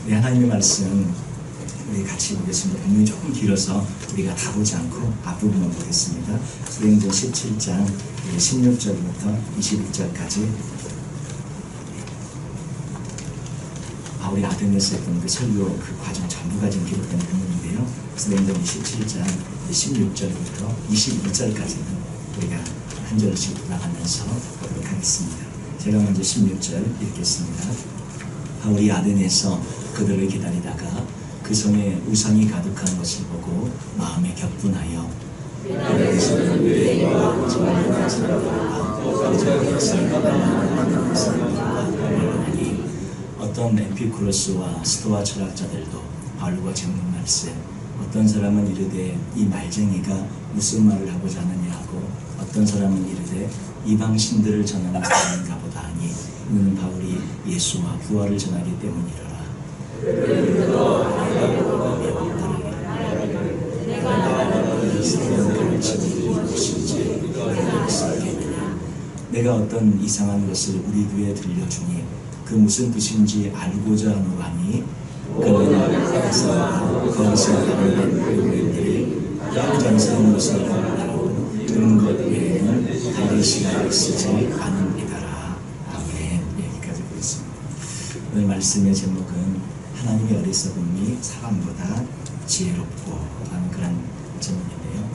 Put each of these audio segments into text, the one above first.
네, 하나님의 말씀 우리 같이 보겠습니다. 본문이 조금 길어서 우리가 다 보지 않고 앞부분만 보겠습니다. 사도행전 17장 16절부터 21절까지 바울이 아덴에서 했던 그 설교 그 과정 전부가 지금 기록된 본문인데요. 사도행전 17장 16절부터 21절까지는 우리가 한 절씩 돌아가면서 보도록 하겠습니다. 제가 먼저 16절 읽겠습니다. 바울이 아덴에서 그들을 기다리다가 그 성에 우상이 가득한 것을 보고 마음에 격분하여 어떤 에피쿠로스와 스토아 철학자들도 바울과 쟁론 말씀, 어떤 사람은 이르되 이 말쟁이가 무슨 말을 하고자 하느냐 하고, 어떤 사람은 이르되 이방 신들을 전하는 사람인가 보다 하니 이는 바울이 예수와 부활을 전하기 때문이라. 내가 어떤 이상한 것을 우리 교회에 들려주니 그 무슨 뜻인지 알고자 하노라니, 그는 거기서 나오는 교인들이 전세한 것을 나오고 들은 것 외에는 다른 시간을 쓰지 않음이더라. 아멘. 여기까지 보겠습니다. 오늘 말씀의 제목은 하나님의 어리석음이 사람보다 지혜롭고 라는 그런 제목인데요.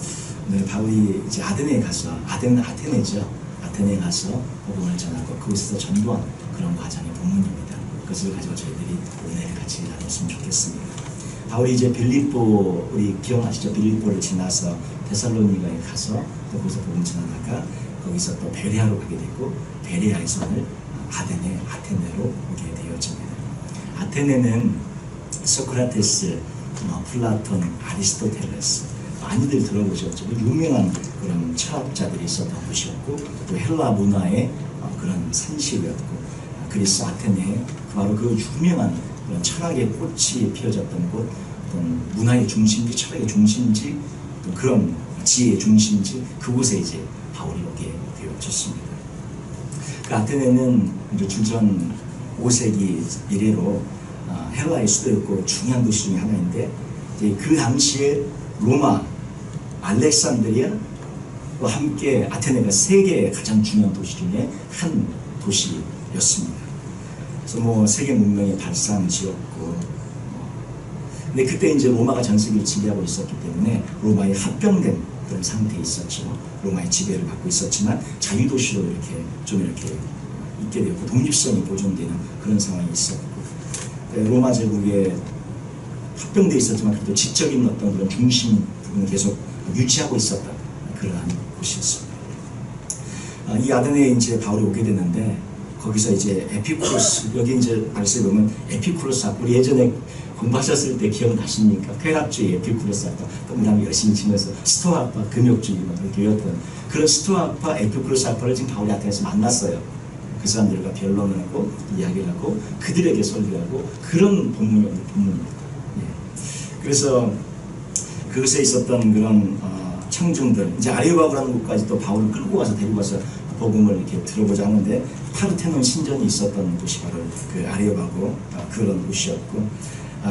오늘 바울이 이제 아테네에 가서, 아테네죠. 아테네에 가서 복음을 전하고 그곳에서 전도한 그런 과정의 본문입니다. 그것을 가지고 저희들이 오늘 같이 나눴으면 좋겠습니다. 바울이 이제 빌립보, 우리 기억나시죠? 빌립보를 지나서 데살로니가에 가서 또 거기서 복음 전하다가 거기서 또 베레아로 가게 되고, 베레아에서 오늘 아테네로 오게 되어집니다. 아테네는 소크라테스, 플라톤, 아리스토텔레스 많이들 들어보셨죠. 유명한 그런 철학자들이 있었던 곳이었고, 또 헬라 문화의 그런 산실이었고, 그리스 아테네 바로 그 유명한 그런 철학의 꽃이 피어졌던 곳, 어떤 문화의 중심지, 철학의 중심지, 또 그런 지혜의 중심지, 그곳에 이제 바울이 오게 되어졌습니다. 그 아테네는 이제 주전 5세기 이래로 헬라의 수도였고 중요한 도시 중에 하나인데, 이제 그 당시에 로마, 알렉산드리아와 함께 아테네가 세계의 가장 중요한 도시 중에 한 도시였습니다. 그래서 세계 문명의 발상지였고, 근데 그때 이제 로마가 전 세계를 지배하고 있었기 때문에 로마에 합병된 그런 상태에 있었죠. 로마의 지배를 받고 있었지만 자유도시로 이렇게 있게 되었고, 독립성이 보존되는 그런 상황이 있었고, 로마 제국에 합병돼 있었지만 그래도 지적인 어떤 그런 중심 부분을 계속 유지하고 있었던 그러한 곳이었습니다. 이 아테네에 이제 바울이 오게 됐는데, 거기서 이제 에피쿠로스, 여기 이제 말씀에 보면 에피쿠로스 학파, 우리 예전에 공부하셨을 때 기억나십니까? 쾌락주의 에피쿠로스 학파, 동그라미 열심히 치면서 스토아 학파, 금욕주의 이렇게 외웠던 그런 스토아 학파, 에피쿠로스 학파를 지금 바울이 아테네에서 만났어요. 그 사람들과 변론을 하고 이야기를 하고 그들에게 설교하고 그런 본문입니다. 그래서 그것에 있었던 그런 청중들, 이제 아레오바고라는 곳까지 또 바울을 끌고 가서 데리고 가서 복음을 이렇게 들어보자 하는데, 파르테논 신전이 있었던 곳이 바로 그 아레오바고 그런 곳이었고,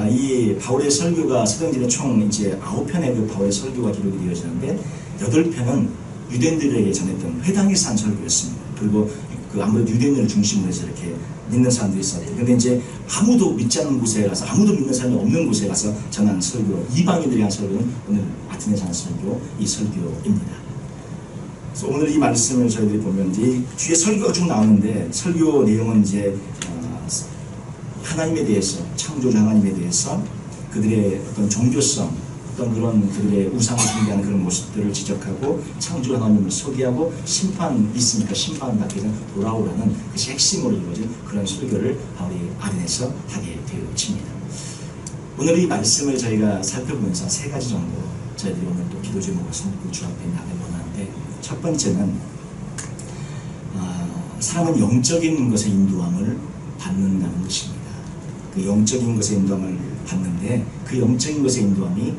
이 바울의 설교가 사도행전에 총 이제 9편의 그 바울의 설교가 기록이 되어지는데 8편은 유대인들에게 전했던 회당에서 한 설교였습니다. 그리고 그 아무래도 유대인을 중심으로 해서 이렇게 믿는 사람들이 있었대요. 근데 이제 아무도 믿지 않는 곳에 가서, 아무도 믿는 사람이 없는 곳에 가서 전한 설교, 이방인들이 한 설교는 오늘 아테네에서 한 설교, 이 설교입니다. 그래서 오늘 이 말씀을 저희들이 보면 이제 뒤에 설교가 쭉 나오는데, 설교 내용은 이제 하나님에 대해서, 창조주 하나님에 대해서 그들의 어떤 종교성, 어떤 그런 그들의 우상을 숭배하는 그런 모습들을 지적하고, 창조 하나님을 소개하고, 심판이 있으니까 심판받기 전에 돌아오라는 것이 핵심으로 이루어진 그런 설교를 바울이 아테네에서 하게 되어집니다. 오늘 이 말씀을 저희가 살펴보면서 3가지 정도 저희들이 오늘 또 기도 제목을 삼고 주 앞에 나가보는데, 첫 번째는 사람은 영적인 것의 인도함을 받는다는 것입니다. 그 영적인 것의 인도함을 받는데, 그 영적인 것의 인도함이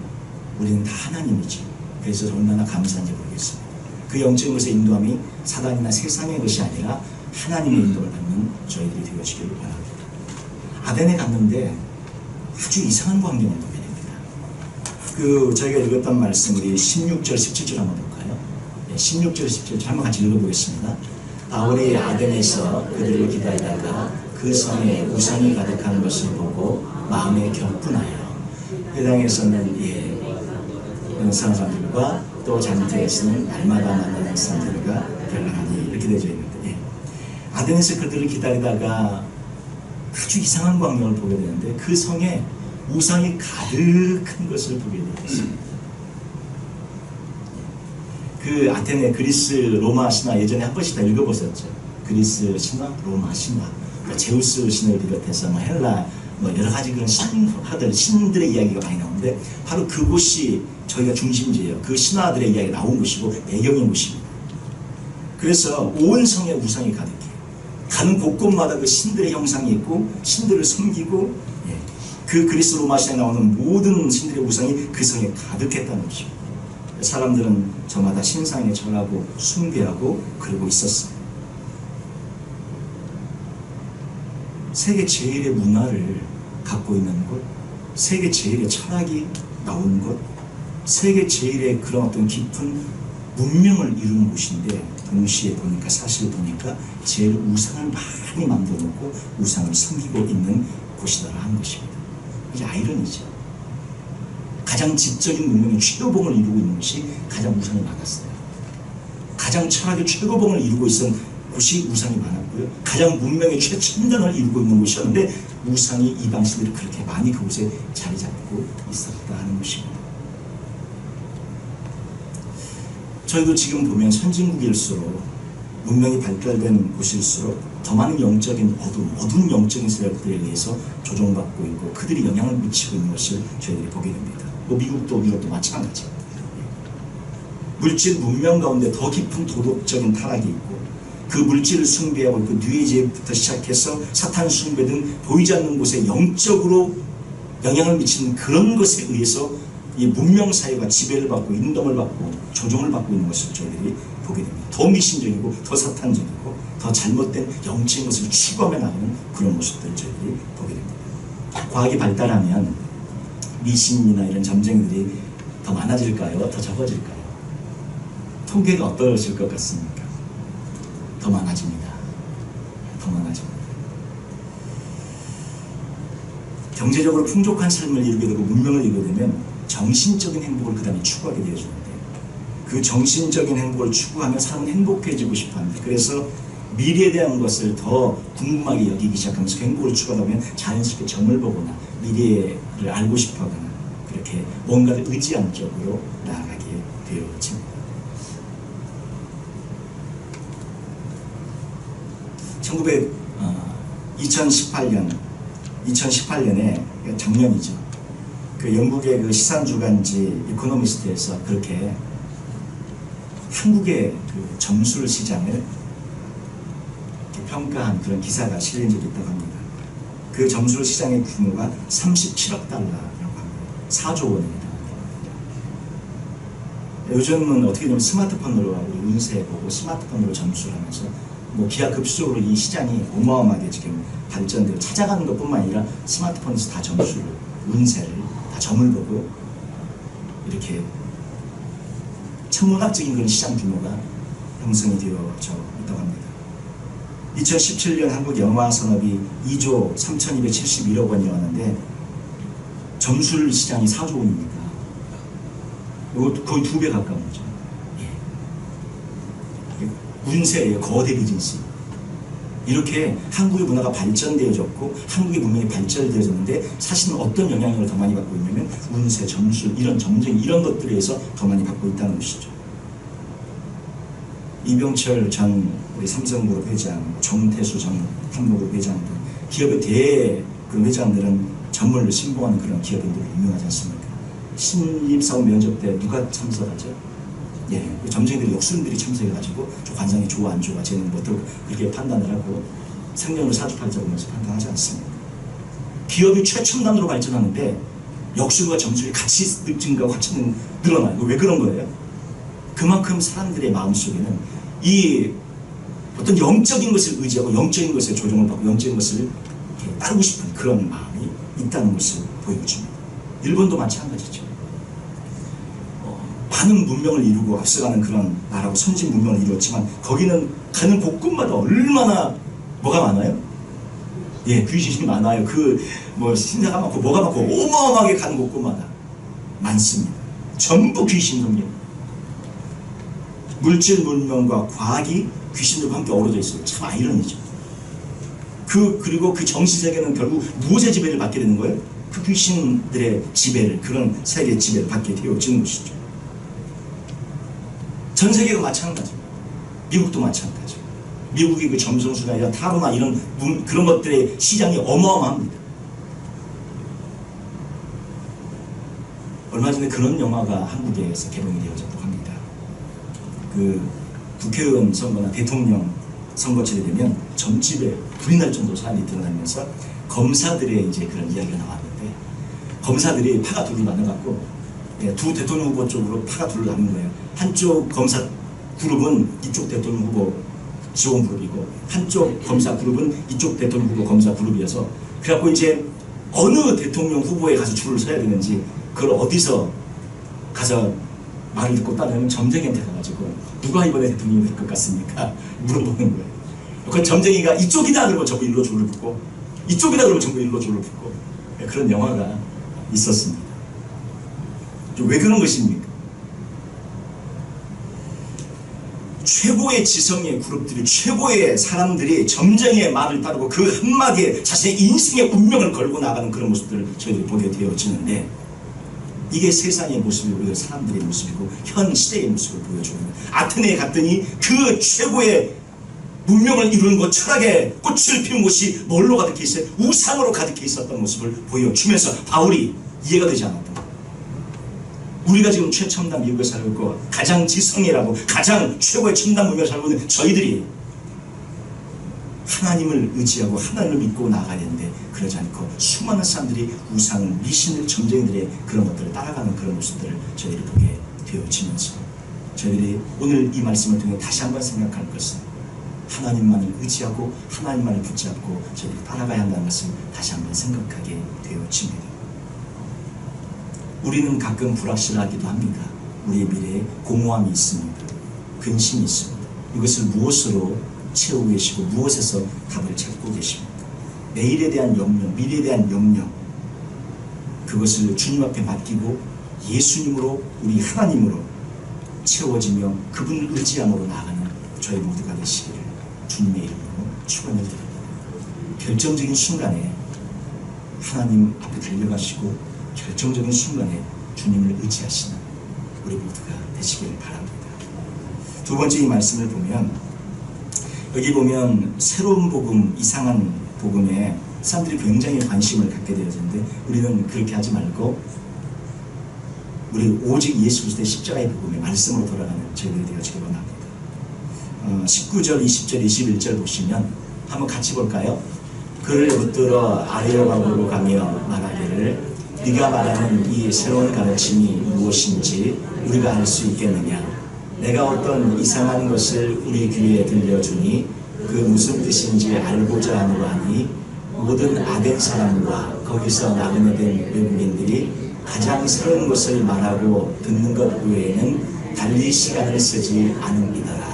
우리는 다 하나님이죠. 그래서 얼마나 감사한지 모르겠습니다. 그 영적인 것의 인도함이 사단이나 세상의 것이 아니라 하나님의 인도를 받는 저희들이 되어지기를 바랍니다. 아덴에 갔는데 아주 이상한 광경을 보게 됩니다. 저희가 읽었던 말씀, 우리 16절, 17절 한번 볼까요? 16절, 17절 한번 같이 읽어보겠습니다. 바울이 아덴에서 그들을 기다리다가 그 성에 우상이 가득한 것을 보고 마음에 격분하여 회당에서는 연상한 사람들과 또 잔태에서는 날마다 만나는 사람들과 별나하니 이렇게 되어 있는데, 아덴에서 그들을 기다리다가 아주 이상한 광경을 보게 되는데 그 성에 우상이 가득한 것을 보게 되었습니다. 그 아테네 그리스 로마 신화 예전에 한 번씩 다 읽어보셨죠? 그리스 신화, 로마 신화, 제우스 신을 비롯해서 헬라 여러 가지 그런 신들의 이야기가 많이 나오는데 바로 그곳이 저희가 중심지예요. 그 신화들의 이야기가 나온 곳이고 배경인 곳입니다. 그래서 온 성에 우상이 가득해요. 가는 곳곳마다 그 신들의 형상이 있고 신들을 섬기고, 그 그리스 로마 신화에 나오는 모든 신들의 우상이 그 성에 가득했다는 것입니다. 사람들은 저마다 신상에 절하고 숭배하고 그러고 있었어요. 세계 제일의 문화를 갖고 있는 곳, 세계 제일의 철학이 나온 곳, 세계 제일의 그런 어떤 깊은 문명을 이루는 곳인데, 동시에 보니까 사실 보니까 제일 우상을 많이 만들어 놓고 우상을 섬기고 있는 곳이다 하는 것입니다. 이게 아이러니죠. 가장 지적인 문명의 최고봉을 이루고 있는 것이 가장 우상이 많았어요. 가장 철학의 최고봉을 이루고 있었던 곳이 우상이 많았고요. 가장 문명의 최첨단을 이루고 있는 곳이었는데 우상이 이방신들이 그렇게 많이 그곳에 자리 잡고 있었다 하는 것입니다. 저희도 지금 보면 선진국일수록 문명이 발달된 곳일수록 더 많은 영적인 어두운 영적인 세력들에 의해서 조종받고 있고 그들이 영향을 미치고 있는 것을 저희들이 보게 됩니다. 미국도 유럽도 마찬가지입니다. 물질 문명 가운데 더 깊은 도덕적인 타락이 있고 그 물질을 숭배하고 그 뉘에이지부터 시작해서 사탄 숭배 등 보이지 않는 곳에 영적으로 영향을 미치는 그런 것에 의해서 이 문명 사회가 지배를 받고 인dom을 받고 조종을 받고 있는 것을 저희들이 보게 됩니다. 더 미신적이고 더 사탄적이고 더 잘못된 영적인 것을 추구하며 나가는 그런 모습들을 저희들이 보게 됩니다. 과학이 발달하면 미신이나 이런 점쟁이들이 더 많아질까요? 더 적어질까요? 통계가 어떠실 것 같습니까? 더 많아집니다. 더 많아집니다. 경제적으로 풍족한 삶을 이루게 되고 문명을 이루게 되면 정신적인 행복을 그 다음에 추구하게 되어지는데 그 정신적인 행복을 추구하며 사람은 행복해지고 싶어합니다. 그래서 미래에 대한 것을 더 궁금하게 여기기 시작하면서 그 행복을 추구하다 보면 자연스럽게 점을 보거나 미래를 알고 싶어하거나 그렇게 뭔가를 의지하는 쪽으로 나아가게 되어집니다. 2018년에 작년이죠. 그 영국의 그 시산주간지 이코노미스트에서 그렇게 한국의 그 점술 시장을 평가한 그런 기사가 실린 적이 있다고 합니다. 그 점술 시장의 규모가 37억 달러라고 합니다. 4조 원입니다. 요즘은 어떻게 되면 스마트폰으로 운세 보고 스마트폰으로 점수하면서 기하급수적으로 이 시장이 어마어마하게 지금 발전되고 찾아가는 것뿐만 아니라 스마트폰에서 다 점수를, 운세를 다 점을 보고 이렇게 천문학적인 그런 시장 규모가 형성이 되어져 있다고 합니다. 2017년 한국 영화 산업이 2조 3,271억 원이었는데 점술 시장이 4조 원입니다. 이거 거의 2배 가까운 거죠. 운세예요. 거대 비즈니스. 이렇게 한국의 문화가 발전되어졌고 한국의 문명이 발전되어졌는데 사실은 어떤 영향력을 더 많이 받고 있냐면 운세, 점술, 이런 점쟁이 이런 것들에 의해서 더 많이 받고 있다는 것이죠. 이병철 전 우리 삼성그룹 회장, 정태수 전 한국그룹 회장 등 기업의 그 회장들은 점을 신봉하는 그런 기업인들이 유명하지 않습니까? 신입사원 면접 때 누가 참석하죠? 점쟁이들이 역순들이 참석해가지고 저 관상이 좋아 안 좋아 쟤는 뭐 그렇게 판단을 하고 생년으로 사주팔자 보면서 판단하지 않습니다. 기업이 최첨단으로 발전하는데 역술과 점술이 같이 증가하고 같이 늘어나요. 왜 그런 거예요? 그만큼 사람들의 마음속에는 이 어떤 영적인 것을 의지하고 영적인 것에 조종을 받고 영적인 것을 따르고 싶은 그런 마음이 있다는 것을 보여줍니다. 일본도 마찬가지죠. 많은 문명을 이루고 앞서가는 그런 나라고 선진 문명을 이루었지만 거기는 가는 곳곳마다 얼마나 뭐가 많아요? 예, 귀신이 많아요. 신사가 많고 뭐가 많고 어마어마하게 가는 곳곳마다 많습니다. 전부 귀신 섬기는, 물질 문명과 과학이 귀신들과 함께 어우러져 있어요. 참 아이러니죠. 그리고 그 정신세계는 결국 무엇의 지배를 받게 되는 거예요? 그 귀신들의 지배를, 그런 세계의 지배를 받게 되어지는 것이죠. 전 세계가 마찬가지입니다. 미국도 마찬가지고, 미국의 그 점성술이나 타로나 이런 그런 것들의 시장이 어마어마합니다. 얼마 전에 그런 영화가 한국에서 개봉이 되어졌다고 합니다. 그 국회의원 선거나 대통령 선거철이 되면 점집에 불이 날 정도로 사람이 드러나면서 검사들의 이제 그런 이야기가 나왔는데, 검사들이 파가 둘을 나눠갖고 두 대통령 후보 쪽으로 파가 둘을 나눈 거예요. 한쪽 검사 그룹은 이쪽 대통령 후보 지원 그룹이고, 한쪽 검사 그룹은 이쪽 대통령 후보 검사 그룹이어서, 그래갖고 이제 어느 대통령 후보에 가서 줄을 서야 되는지, 그걸 어디서 가서 말을 듣고 따르면 점쟁이한테 가가지고 누가 이번에 대통령이 될 것 같습니까? 물어보는 거예요. 그 점쟁이가 이쪽이다 그러면 저거 일로 줄을 붙고, 이쪽이다 그러면 저거 일로 줄을 붙고, 그런 영화가 있었습니다. 왜 그런 것입니까? 최고의 지성의 그룹들이, 최고의 사람들이 점쟁이의 말을 따르고 그 한마디에 자신의 인생의 운명을 걸고 나가는 그런 모습들을 저희들이 보게 되어지는데, 이게 세상의 모습이고 사람들의 모습이고 현 시대의 모습을 보여주는 거예요. 아테네에 갔더니 그 최고의 문명을 이루는 것, 철학의 꽃을 피운 곳이 뭘로 가득해 있어요? 우상으로 가득해 있었던 모습을 보여주면서 바울이 이해가 되지 않았던 거예요. 우리가 지금 최첨단 미국에 살고 있고 가장 지성이라고 가장 최고의 첨단 문명을 살고 있는 저희들이 하나님을 의지하고 하나님을 믿고 나가야 되는데, 그러지 않고 수많은 사람들이 우상을, 미신을, 점쟁이들의 그런 것들을 따라가는 그런 모습들을 저희들이 보게 되어지면서, 저희들이 오늘 이 말씀을 통해 다시 한번 생각할 것은 하나님만을 의지하고 하나님만을 붙잡고 저희들이 따라가야 한다는 것을 다시 한번 생각하게 되어집니다. 우리는 가끔 불확실하기도 합니다. 우리의 미래에 공허함이 있습니다. 근심이 있습니다. 이것을 무엇으로 채우고 계시고 무엇에서 답을 찾고 계십니까? 내일에 대한 염려, 미래에 대한 염려, 그것을 주님 앞에 맡기고 예수님으로, 우리 하나님으로 채워지며 그분을 의지함으로 나아가는 저희 모두가 되시기를 주님의 이름으로 축원을 드립니다. 결정적인 순간에 하나님 앞에 달려가시고 결정적인 순간에 주님을 의지하시는 우리 모두가 되시기를 바랍니다. 두 번째 이 말씀을 보면, 여기 보면 새로운 복음, 이상한 복음에 사람들이 굉장히 관심을 갖게 되어지는데, 우리는 그렇게 하지 말고 우리 오직 예수 그리스도의 십자가의 복음의 말씀으로 돌아가는 저희들이 되어지기 원합니다. 19절, 20절, 21절 보시면 한번 같이 볼까요? 그를 붙들어 아레오바고로 가며 말하기를, 네가 말하는 이 새로운 가르침이 무엇인지 우리가 알 수 있겠느냐? 내가 어떤 이상한 것을 우리 귀에 들려주니 그 무슨 뜻인지 알고자 하노라 하니, 모든 아덴 사람과 거기서 나그네된 외국인들이 가장 새로운 것을 말하고 듣는 것 외에는 달리 시간을 쓰지 않음이더라.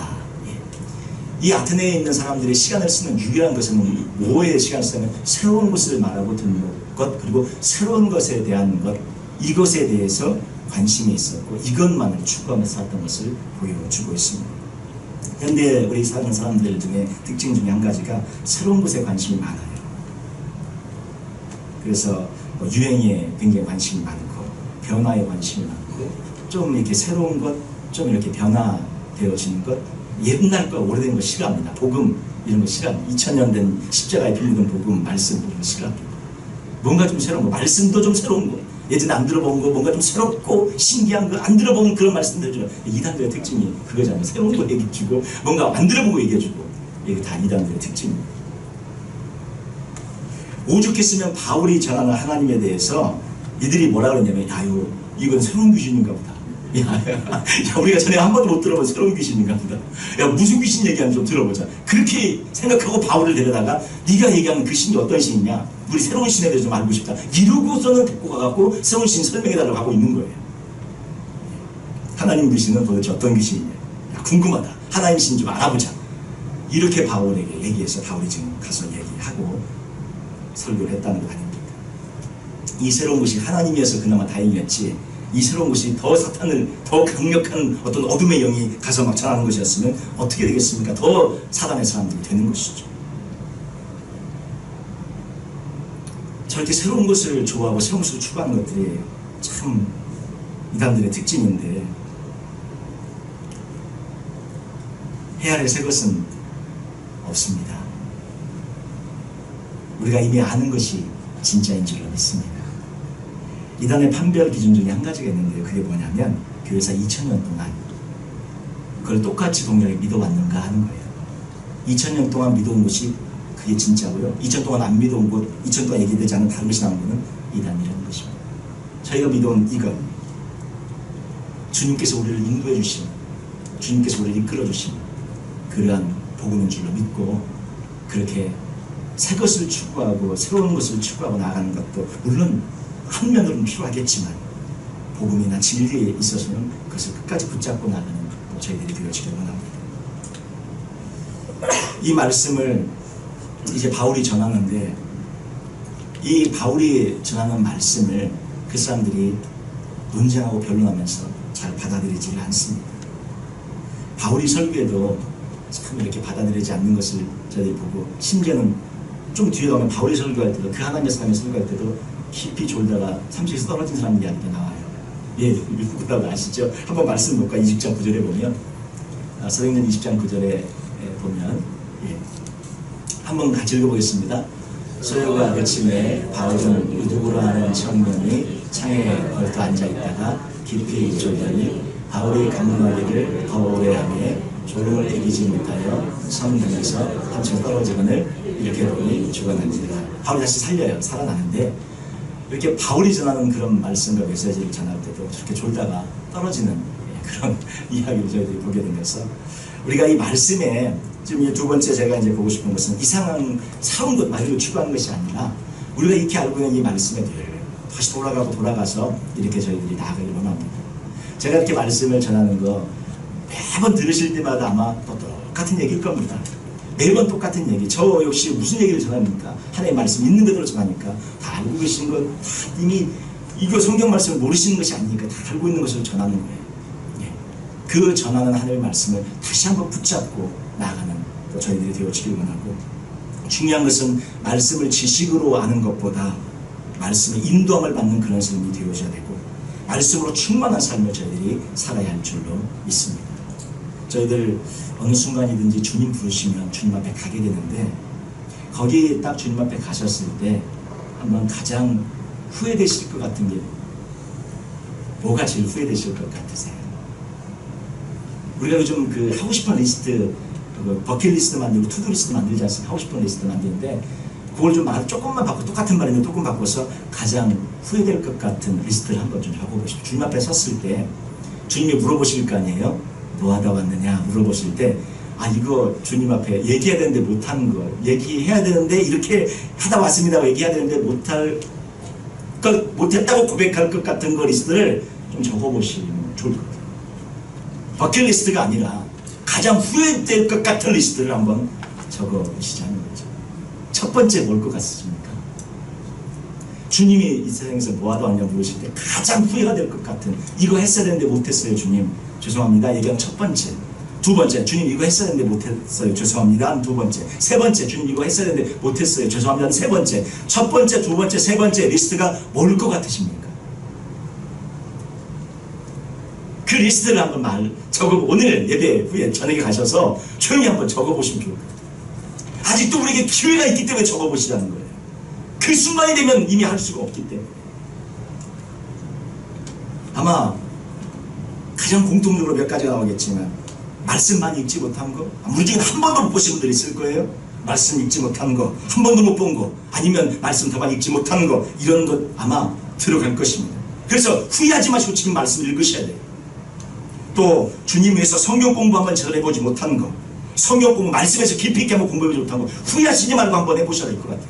이 아테네에 있는 사람들이 시간을 쓰는 유일한 것은 뭐에 시간을 쓰면 새로운 것을 말하고 듣는 것, 그리고 새로운 것에 대한 것, 이것에 대해서 관심이 있었고 이것만을 추구하면서 살았던 것을 보여주고 있습니다. 현대 우리 사는 사람들 중에 특징 중에 한 가지가 새로운 것에 관심이 많아요. 그래서 유행에 굉장히 관심이 많고 변화에 관심이 많고, 좀 이렇게 새로운 것, 좀 이렇게 변화되어지는 것, 옛날 거, 오래된 거 싫어합니다. 복음 이런 거 싫어합니다. 2000년 된 십자가에 빌리는 복음, 말씀 이런 거 싫어합니다. 뭔가 좀 새로운 거, 말씀도 좀 새로운 거, 예전에 안 들어본 거, 뭔가 좀 새롭고 신기한 거, 안 들어본 그런 말씀들 좀, 이단들의 특징이 그거잖아요. 새로운 거 얘기해주고 뭔가 안 들어보고 얘기해주고, 이게 다 이단들의 특징입니다. 오죽했으면 바울이 전하는 하나님에 대해서 이들이 뭐라 그러냐면, 아유 이건 새로운 귀신인가 보다, 야, 우리가 전에 한 번도 못 들어본 새로운 귀신인가 보다. 야, 무슨 귀신 얘기하는지 좀 들어보자. 그렇게 생각하고 바울을 데려다가 네가 얘기하는 그 신이 어떤 신이냐, 우리 새로운 신에 대해서 좀 알고 싶다 이러고서는 데리고 가갖고 새로운 신 설명해달라고 하고 있는 거예요. 하나님 귀신은 도대체 어떤 귀신이냐, 야, 궁금하다, 하나님 신 좀 알아보자. 이렇게 바울에게 얘기해서 바울이 지금 가서 얘기하고 설교를 했다는 거 아닙니까? 이 새로운 것이 하나님이어서 그나마 다행이었지, 이 새로운 것이 더 사탄을, 더 강력한 어떤 어둠의 영이 가서 막 전하는 것이었으면 어떻게 되겠습니까? 더 사단의 사람들이 되는 것이죠. 저렇게 새로운 것을 좋아하고 새로운 것을 추구하는 것들이 참 이단들의 특징인데, 헤아릴 새 것은 없습니다. 우리가 이미 아는 것이 진짜인 줄로 믿습니다. 이단의 판별 기준 중에 한 가지가 있는데요. 그게 뭐냐면 교회사 2000년 동안 그걸 똑같이 동일하게 믿어왔는가 하는 거예요. 2000년 동안 믿어온 것이 그게 진짜고요. 2000년 동안 안 믿어온 것, 2000년 동안 얘기되지 않은 다른 것이 나온 것은 이단이라는 것입니다. 저희가 믿어온 이것, 주님께서 우리를 인도해 주신, 주님께서 우리를 이끌어 주신 그러한 복음인 줄로 믿고, 그렇게 새 것을 추구하고 새로운 것을 추구하고 나아가는 것도 물론 한면으로는 필요하겠지만, 복음이나 진리에 있어서는 그것을 끝까지 붙잡고 나가는 저희들이 되어지기를 원합니다. 이 말씀을 이제 바울이 전하는데, 이 바울이 전하는 말씀을 그 사람들이 논쟁하고 변론하면서 잘 받아들이지 않습니다. 바울이 설교에도 참 이렇게 받아들이지 않는 것을 저희들이 보고, 심지어는 좀 뒤에 가면 바울이 설교할 때도, 그 하나님의 사람이 설교할 때도 깊이 졸다가 삼식에서 떨어진 사람 이야기가 나와요. 예, 누구라고 아시죠? 한번 말씀 볼까? 20장 9절에 보면, 서령전 20장 9절에 보면, 예, 한번 같이 읽어보겠습니다. 소요가 아침에 바울은 의두부라 하는 청년이 창에 걸터 앉아있다가 깊이 졸더니 바울이 감문하기를 더 오래 하며 졸음을 이기지 못하여 성문에서 한층 떨어지거늘 이렇게 보니 죽었느니라. 바울이 다시 살려요. 살아나는데, 이렇게 바울이 전하는 그런 말씀과 메시지를 전할 때도 저렇게 졸다가 떨어지는 그런 이야기를 저희들이 보게 되면서, 우리가 이 말씀에 지금 두 번째 제가 이제 보고 싶은 것은 이상한 사온 것 말로 추구하는 것이 아니라, 우리가 이렇게 알고 있는 이 말씀에 늘 다시 돌아가서 이렇게 저희들이 나아가길 원합니다. 제가 이렇게 말씀을 전하는 거 매번 들으실 때마다 아마 또 똑같은 얘기일 겁니다. 매번 똑같은 얘기. 저 역시 무슨 얘기를 전합니까? 하나님의 말씀 있는 그대로 전하니까 다 알고 계신 것, 다 이미 이거 성경 말씀을 모르시는 것이 아니니까 다 알고 있는 것을 전하는 거예요. 예. 그 전하는 하나님의 말씀을 다시 한번 붙잡고 나아가는 저희들이 되어지길 원하고, 중요한 것은 말씀을 지식으로 아는 것보다 말씀의 인도함을 받는 그런 삶이 되어져야 되고, 말씀으로 충만한 삶을 저희들이 살아야 할 줄로 믿습니다. 저희들 어느 순간이든지 주님 부르시면 주님 앞에 가게 되는데, 거기 딱 주님 앞에 가셨을 때 한번 가장 후회되실 것 같은 게 뭐가 제일 후회되실 것 같으세요? 우리가 요즘 그 하고 싶은 리스트, 버킷리스트 만들고 투두리스트 만들지 않습니까? 하고 싶은 리스트 만드는데, 그걸 좀 조금만 바꿔, 똑같은 말인데 조금 바꿔서 가장 후회될 것 같은 리스트를 한번 좀 적어보십시오. 주님 앞에 섰을 때 주님이 물어보실 거 아니에요? 뭐 하다 왔느냐 물어보실 때, 아 이거 주님 앞에 얘기해야 되는데 못하는 거, 얘기해야 되는데 이렇게 하다 왔습니다 얘기해야 되는데 못했다고 고백할 것 같은 거 리스트를 좀 적어보시면 좋을 것 같아요. 버킷리스트가 아니라 가장 후회될 것 같은 리스트를 한번 적어보시자는 거죠. 첫 번째 뭘 것 같습니까? 주님이 이 세상에서 뭐하다 왔냐 물으실 때 가장 후회가 될 것 같은, 이거 했어야 되는데 못했어요 주님 죄송합니다 얘기한 첫 번째. 두 번째, 주님 이거 했어야 되는데 못했어요 죄송합니다. 두 번째. 세 번째, 주님 이거 했어야 되는데 못했어요 죄송합니다. 세 번째. 첫 번째, 두 번째, 세 번째 리스트가 뭘 것 같으십니까? 그 리스트를 한번 오늘 예배 후에 저녁에 가셔서 조용히 한번 적어보시면 좋을 것 같아요. 아직도 우리에게 기회가 있기 때문에 적어보시라는 거예요. 그 순간이 되면 이미 할 수가 없기 때문에. 아마 가장 공통적으로 몇 가지가 나오겠지만, 말씀 많이 읽지 못한 거, 우리 중에 한 번도 못 보신 분들이 있을 거예요. 말씀 읽지 못한 거, 한 번도 못 본 거, 아니면 말씀 더 많이 읽지 못한 거, 이런 것 아마 들어갈 것입니다. 그래서 후회하지 마시고 지금 말씀 읽으셔야 돼요. 또 주님 위해서 성경 공부 한번 제대로 해보지 못한 거, 성경 공부 말씀에서 깊이 있게 한번 공부해보지 못한 거 후회하시지 말고 한번 해보셔야 될 것 같아요.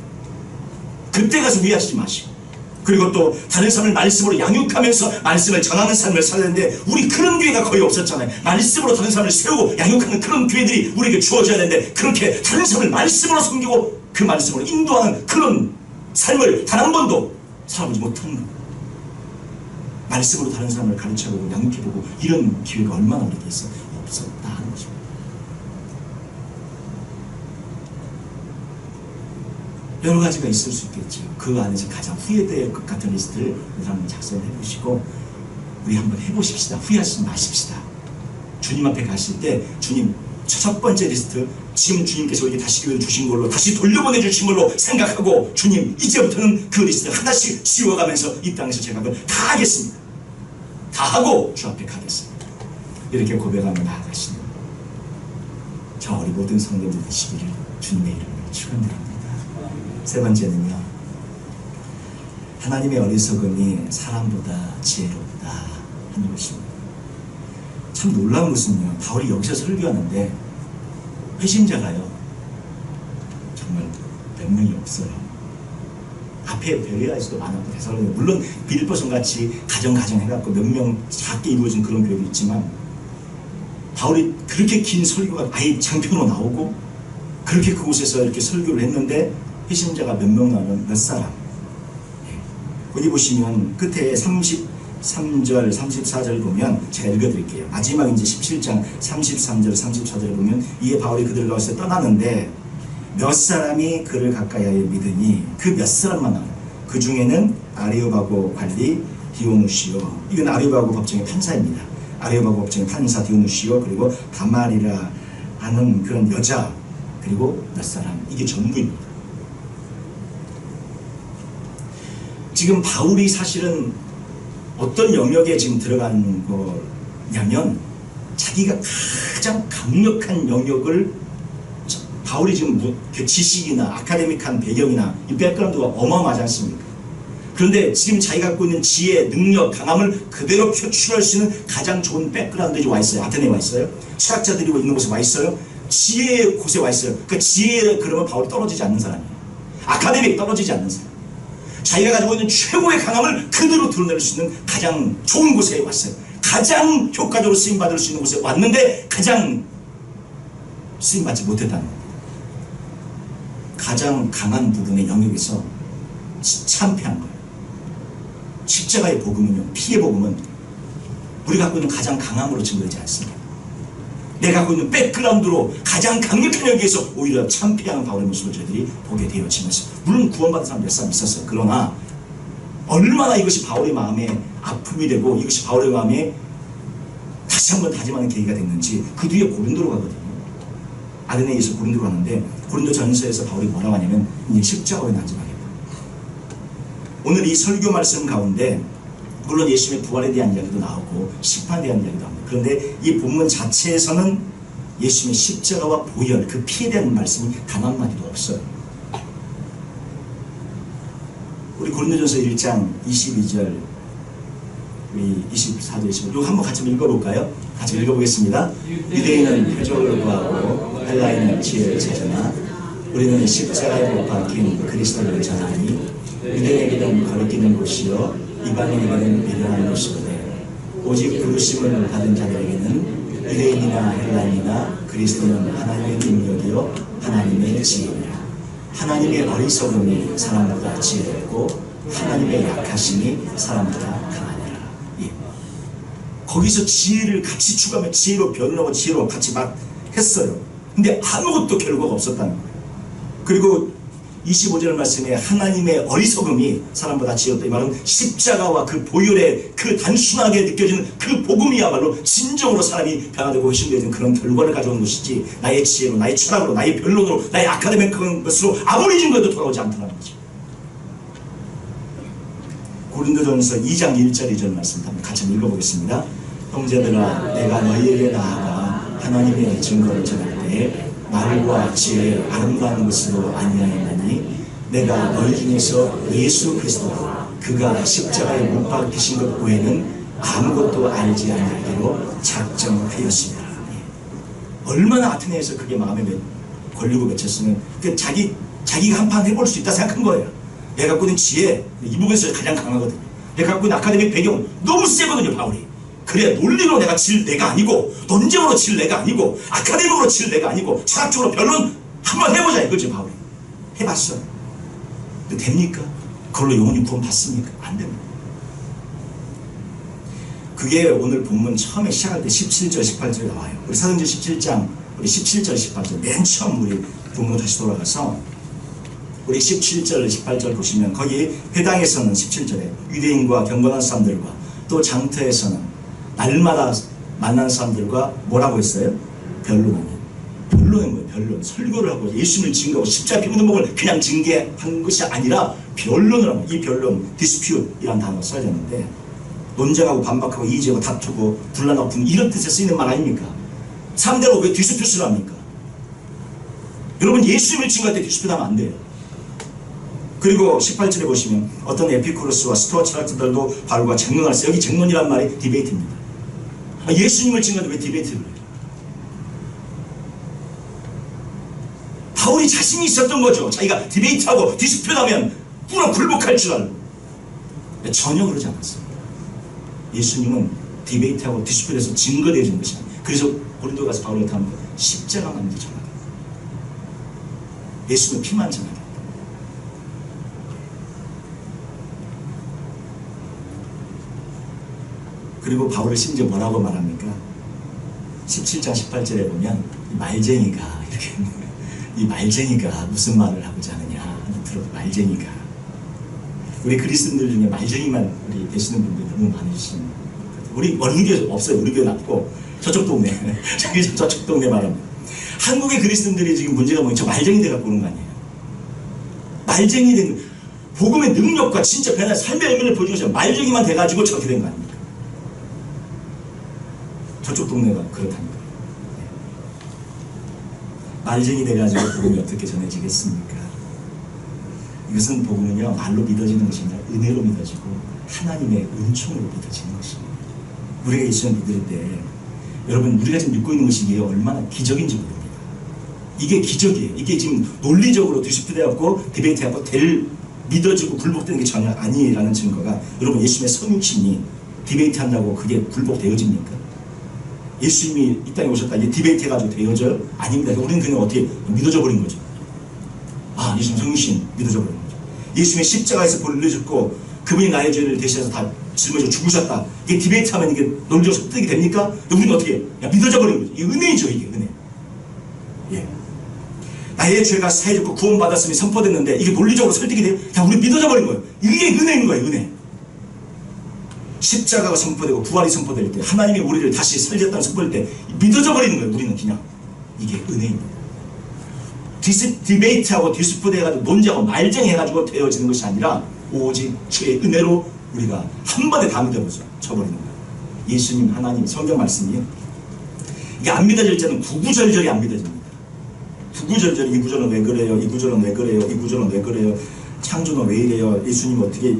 그때 가서 후회하시지 마시고. 그리고 또 다른 사람을 말씀으로 양육하면서 말씀을 전하는 삶을 살았는데 우리 그런 기회가 거의 없었잖아요. 말씀으로 다른 사람을 세우고 양육하는 그런 기회들이 우리에게 주어져야 되는데 그렇게 다른 사람을 말씀으로 섬기고 그 말씀으로 인도하는 그런 삶을 단 한 번도 살아보지 못한 거예요. 말씀으로 다른 사람을 가르쳐보고 양육해보고 이런 기회가 얼마나 우리에게 없었다 하는 거죠. 여러 가지가 있을 수 있겠죠. 그 안에서 가장 후회될 것 같은 리스트를 우리 한번 작성해 보시고 우리 한번 해보십시다. 후회하지 마십시다. 주님 앞에 가실 때 주님 첫 번째 리스트, 지금 주님께서 우리에게 다시 기회를 주신 걸로 다시 돌려보내 주신 걸로 생각하고 주님 이제부터는 그 리스트를 하나씩 지워가면서 이 땅에서 제가 그걸 다 하겠습니다. 다 하고 주 앞에 가겠습니다. 이렇게 고백하며 나아가시는 저 우리 모든 성도들 되시기를 주님의 이름으로 축원드립니다. 세 번째는요, 하나님의 어리석음이 사람보다 지혜롭다 하는 것입니다. 참 놀라운 것은요, 바울이 여기서 설교하는데 회심자가요 정말 몇 명이 없어요. 앞에 베레아에서도 많았고 데살로니가 물론 빌립보성 같이 가정 해갖고 몇 명 작게 이루어진 그런 교회도 있지만 바울이 그렇게 긴 설교가 아예 장편으로 나오고 그렇게 그곳에서 이렇게 설교를 했는데 회심자가 몇 명 나오는 몇 사람. 거기 보시면 끝에 33절 34절 보면 제가 읽어드릴게요. 마지막 이제 17장 33절 34절 보면 이에 바울이 그들 가운데서 떠나는데 몇 사람이 그를 가까이하여 믿으니 그 몇 사람만 나와요. 그 중에는 아레오바고 관리 디오누시오, 이건 아레오바고 법정의 판사입니다. 아레오바고 법정의 판사 디오누시오, 그리고 다말이라 하는 그런 여자, 그리고 몇 사람, 이게 전부입니다. 지금 바울이 사실은 어떤 영역에 지금 들어가는 거냐면 자기가 가장 강력한 영역을, 바울이 지금 지식이나 아카데믹한 배경이나 이 백그라운드가 어마어마하지 않습니까? 그런데 지금 자기가 갖고 있는 지혜, 능력, 강함을 그대로 표출할 수 있는 가장 좋은 백그라운드에 와 있어요. 아테네에 와 있어요. 철학자들이 있는 곳에 와 있어요. 지혜의 곳에 와 있어요. 그 지혜에 그러면 바울이 떨어지지 않는 사람이에요. 아카데믹 떨어지지 않는 사람. 자기가 가지고 있는 최고의 강함을 그대로 드러낼 수 있는 가장 좋은 곳에 왔어요. 가장 효과적으로 쓰임받을 수 있는 곳에 왔는데 가장 쓰임받지 못했다는 겁니다. 가장 강한 부분의 영역에서 참패한 거예요. 십자가의 복음은요, 피의 복음은 우리가 갖고 있는 가장 강함으로 증거되지 않습니다. 내가 갖고 있는 백그라운드로 가장 강력한 영역에서 오히려 참패하는 바울의 모습을 저희들이 보게 되어지면서, 물론 구원받은 사람 몇 사람 있었어요. 그러나 얼마나 이것이 바울의 마음에 아픔이 되고 이것이 바울의 마음에 다시 한번 다짐하는 계기가 됐는지, 그 뒤에 고린도로 가거든요. 아테네에서 고린도로 가는데 고린도 전서에서 바울이 뭐라고 하냐면 이제 십자가에 난증하겠다. 오늘 이 설교 말씀 가운데 물론 예수님의 부활에 대한 이야기도 나오고 심판에 대한 이야기도 나옵니다. 그런데 이 본문 자체에서는 예수님의 십자가와 보혈, 그 피에 대한 말씀이 단 한마디도 없어요. 우리 고린도전서 1장 22절, 우리 24절, 25절 이거 한번 같이 읽어볼까요? 같이 읽어보겠습니다. 유대인은 표적을 구하고 헬라인은 지혜를 찾으나 우리는 십자가에 못 박힌 그리스도를 전하니 유대인에게는 거리끼는 곳이요 이방인에게는 미련한 곳이거든. 오직 부르심을 받은 자들에게는 유대인이나 헬라인이나 그리스도는 하나님의 능력이요 하나님의 지혜니라. 하나님의 어리석음이 사람보다 지혜롭고 하나님의 약하심이 사람보다 강하니라. 예. 거기서 지혜를 같이 추가하면 지혜로 변론하고 지혜로 같이 막 했어요. 근데 아무것도 결과가 없었다는 거예요. 그리고 25절 말씀에 하나님의 어리석음이 사람보다 지혜롭다, 이 말은 십자가와 그 보혈의 그 단순하게 느껴지는 그 복음이야말로 진정으로 사람이 변화되고 회심되는 그런 결과를 가져오는 것이지, 나의 지혜로, 나의 철학으로, 나의 변론으로, 나의 아카데믹한 것으로 아무리 증거해도 돌아오지 않더라는 거죠. 고린도전서 2장 1절 2절 말씀 같이 읽어보겠습니다. 형제들아, 내가 너희에게 나아가 하나님의 증거를 전할 때에 말과 지혜의 아름다운 것으로 아니하였나니 내가 너희 중에서 예수 그리스도 그가 십자가에 못 박히신 것 외에는 아무것도 알지 않기로 작정하였습니다. 얼마나 아테네에서 그게 마음에 걸리고 맺혔으면 자기가 한판 해볼 수 있다 생각한 거예요. 내가 갖고 있는 지혜, 이 부분에서 가장 강하거든요. 내가 갖고 있는 아카데믹 배경 너무 세거든요, 바울이. 그래, 논리로 내가 질 내가 아니고, 논쟁으로 질 내가 아니고, 아카데믹으로 질 내가 아니고, 철학적으로 변론 한번 해보자 이거지, 바울이. 해봤어요. 근데 됩니까? 그걸로 영혼이 구원 받습니까? 안 됩니다. 그게 오늘 본문 처음에 시작할 때 17절, 18절에 나와요. 우리 사도행전 17장, 우리 17절, 18절, 맨 처음 우리 본문으로 다시 돌아가서 우리 17절, 18절 보시면 거기 회당에서는 17절에 유대인과 경건한 사람들과 또 장터에서는 날마다 만난 사람들과 뭐라고 했어요? 변론하는. 변론인 거예요. 변론. 설교를 하고 예수님을 증거하고 십자가 피묻은 목을 그냥 징계한 것이 아니라 변론을 하고, 이 변론, 디스퓨트이라는 단어가 써졌는데 논쟁하고 반박하고 이의제하고 다투고 분란하고 분 이런 뜻에 쓰이는 말 아닙니까? 사람들하고 왜 디스퓨트를 합니까? 여러분 예수님을 증거할 때 디스퓨트하면 안 돼요. 그리고 18절에 보시면 어떤 에피쿠로스와 스토아 철학자들도 바울과 쟁론을 했어요. 여기 쟁론이란 말이 디베이트입니다. 예수님을 증거할 때 왜 디베이트를 해요? 바울이 자신이 있었던 거죠. 자기가 디베이트하고 디스퓨트하면 뿌러 굴복할 줄 알고. 전혀 그러지 않았어요. 예수님은 디베이트하고 디스퓨트에서 증거되어 준 것이 아니에요. 그래서 고린도 가서 바울이 어떻게 합니까? 십자가만 먼저 전하게. 예수는 피만 전하게. 그리고 바울을 심지어 뭐라고 말합니까? 17장 18절에 보면 이 말쟁이가 이렇게 이 말쟁이가 무슨 말을 하고자 하느냐 들어 말쟁이가. 우리 그리스도인들 중에 말쟁이만 우리 되시는 분들이 너무 많으시는. 우리 어느 교회 없어요. 우리 교회 없고 저쪽 동네 저쪽 동네 말합니다. 한국의 그리스도인들이 지금 문제가 뭐냐, 저 말쟁이 돼 갖고 오는 거 아니에요. 말쟁이 된 복음의 능력과 진짜 변화의 삶의 의미를 보여주는 것이 말쟁이만 돼가지고 저렇게 된 거 아닙니까? 저쪽 동네가 그렇다니까. 말쟁이 돼가지고 복음이 어떻게 전해지겠습니까? 이것은 복음은요, 말로 믿어지는 것이 아니라 은혜로 믿어지고 하나님의 은총으로 믿어지는 것입니다. 우리가 예수를 믿을 때 여러분 우리가 지금 믿고 있는 것이 이게 얼마나 기적인지 모릅니다. 이게 기적이에요. 이게 지금 논리적으로 디스퓨트되었고 디베이트하고 믿어지고 굴복되는 게 전혀 아니라는 증거가 여러분 예수님의 성육신이 디베이트한다고 그게 굴복되어집니까? 예수님이 이 땅에 오셨다 이게 디베이트 해가지고 되어져요? 아닙니다. 우리는 그냥 어떻게 믿어져 버린 거죠. 아, 예수님 성육신 믿어져 버린 거죠. 예수님의 십자가에서 볼을 흘려줬고 그분이 나의 죄를 대신해서 다 짊어지고 죽으셨다. 이게 디베이트하면 이게 논리적으로 설득이 됩니까? 우리는 어떻게 해요? 믿어져 버린 거죠. 이게 은혜이죠. 이게 은혜. 예. 나의 죄가 사해졌고 구원받았음이 선포됐는데 이게 논리적으로 설득이 돼요? 그냥 우리 믿어져 버린 거예요. 이게 은혜인 거예요. 은혜. 십자가가 선포되고 부활이 선포될 때 하나님이 우리를 다시 살렸다는 선포될 때 믿어져 버리는 거예요. 우리는 그냥 이게 은혜입니다. 디베이트하고 디스푸트 해가지고 논쟁하고 말쟁해가지고 되어지는 것이 아니라 오직 주의 은혜로 우리가 한 번에 다 믿어버리는 거예요. 예수님 하나님 성경 말씀이 이게 안 믿어질 때는 구구절절이 안 믿어집니다. 구구절절이 이 구절은 왜 그래요? 이 구절은 왜 그래요? 이 구절은 왜 그래요? 창조는 왜 이래요? 예수님 어떻게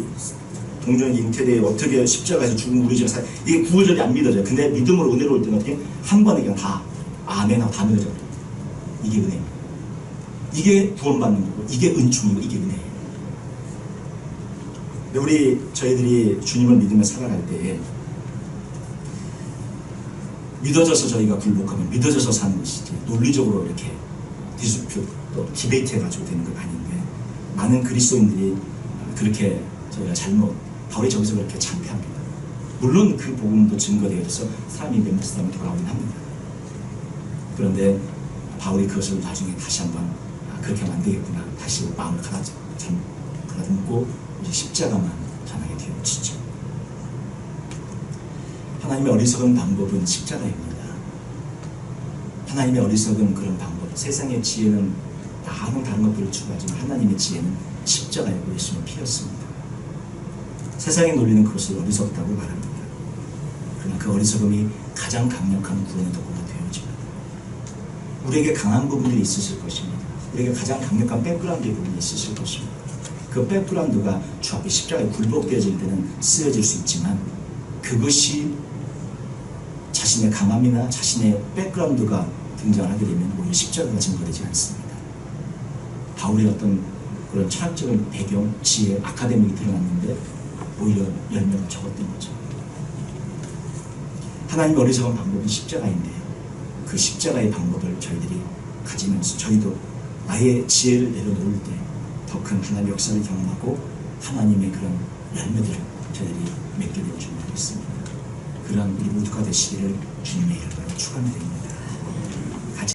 동정이 잉태되어 어떻게 십자가에서 죽은 우리 죄가 사 이게 구절이 안 믿어져요. 근데 믿음으로 은혜로 올 때는 어떻게 한 번에 그냥 다 아멘하고 다 믿어져요. 이게 은혜입니다. 이게 구원받는 거고 이게 은총이고 이게 은혜예요. 우리 저희들이 주님을 믿으며 살아갈 때에 믿어져서 저희가 굴복하면 믿어져서 사는 것이지 논리적으로 이렇게 디스퓨트 또 디베이트 해가지고 되는 건 아닌데 많은 그리스도인들이 그렇게 저희가 잘못 바울이 저기서 그렇게 창피합니다. 물론 그 복음도 증거되어서 사람이 몇 사람이 돌아오긴 합니다. 그런데 바울이 그것을 나중에 다시 한번 그렇게 하면 안 되겠구나 다시 마음을 가다듬고 이제 십자가만 전하게 되어지죠. 하나님의 어리석은 방법은 십자가입니다. 하나님의 어리석은 그런 방법, 세상의 지혜는 많은 다른 것들을 추구하지만 하나님의 지혜는 십자가이고 예수님의 피였습니다. 세상의 논리는 그것을 어리석다고 말합니다. 그러나 그 어리석음이 가장 강력한 구원의 도구가 되어집니다. 우리에게 강한 부분들이 있으실 것입니다. 우리에게 가장 강력한 백그라운드의 부분이 있으실 것입니다. 그 백그라운드가 주 앞에 십자가에 굴복되어질 때는 쓰여질 수 있지만 그것이 자신의 강함이나 자신의 백그라운드가 등장하게 되면 오히려 십자가가 증거되지 않습니다. 바울의 어떤 그런 철학적인 배경, 지혜, 아카데믹이 드러났는데 오히려 열매가 적었던 거죠. 하나님 어리석은 방법은 십자가인데요. 그 십자가의 방법을 저희들이 가지면서 저희도 나의 지혜를 내려놓을 때 더 큰 하나님의 역사를 경험하고 하나님의 그런 열매들을 저희들이 맺게 되는 줄 믿습니다. 그러한 우리 모두가 되시기를 주님의 이름으로 축원드립니다.